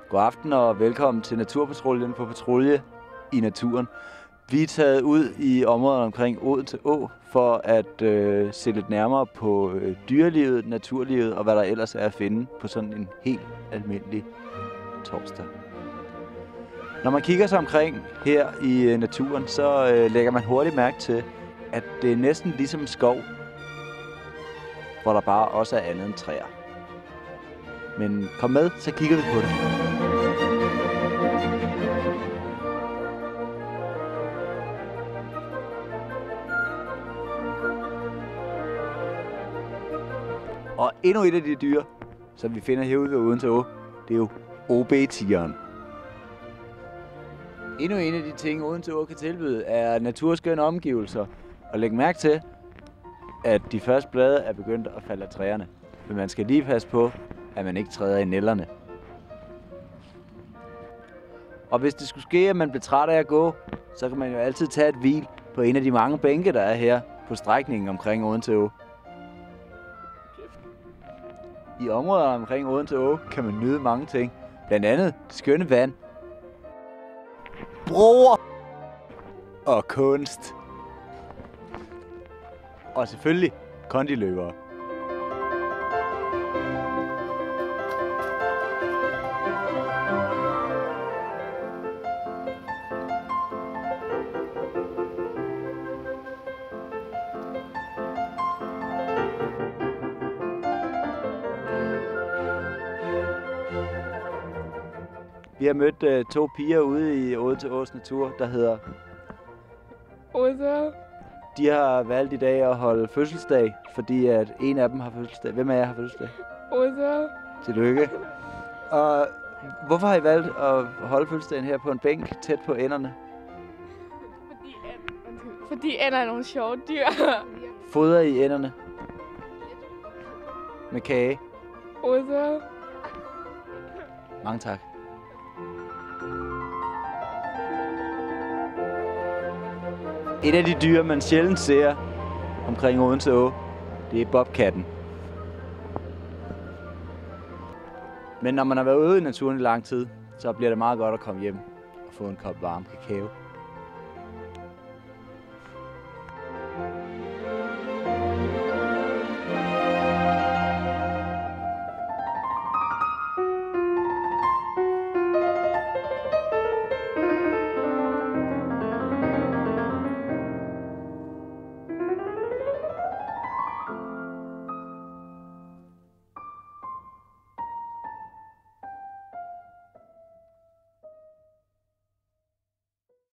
God aften og velkommen til Naturpatruljen på patrulje i naturen. Vi er taget ud i området omkring Odense Å for at se lidt nærmere på dyrelivet, naturlivet og hvad der ellers er at finde på sådan en helt almindelig torsdag. Når man kigger sig omkring her i naturen, så lægger man hurtigt mærke til, at det er næsten ligesom skov, hvor der bare også er andet end træer. Men kom med, så kigger vi på det. Og endnu et af de dyr, som vi finder herude ved Odense Å, det er jo OB-tigeren. Endnu en af de ting, Odense Å kan tilbyde, er naturskønne omgivelser. Og læg mærke til, at de første blade er begyndt at falde af træerne. Men man skal lige passe på, at man ikke træder i nælderne. Og hvis det skulle ske, at man bliver træt af at gå, så kan man jo altid tage et hvil på en af de mange bænke, der er her på strækningen omkring Odense Å. I områderne omkring Odense Å kan man nyde mange ting. Blandt andet det skønne vand, broer og kunst. Og selvfølgelig kondiløbere. Vi har mødt to piger ude i Odense Ås natur, der hedder Odense. De har valgt i dag at holde fødselsdag, fordi at en af dem har fødselsdag. Hvem af jer har fødselsdag? Odense. Tillykke. Og hvorfor har I valgt at holde fødselsdagen her på en bænk tæt på ænderne? Fordi ænder er nogle sjove dyr. Fodrer I ænderne? Med kage? Odense. Mange tak. Et af de dyr, man sjældent ser omkring Odense Å, det er bobkatten. Men når man har været ude i naturen i lang tid, så bliver det meget godt at komme hjem og få en kop varm kakao.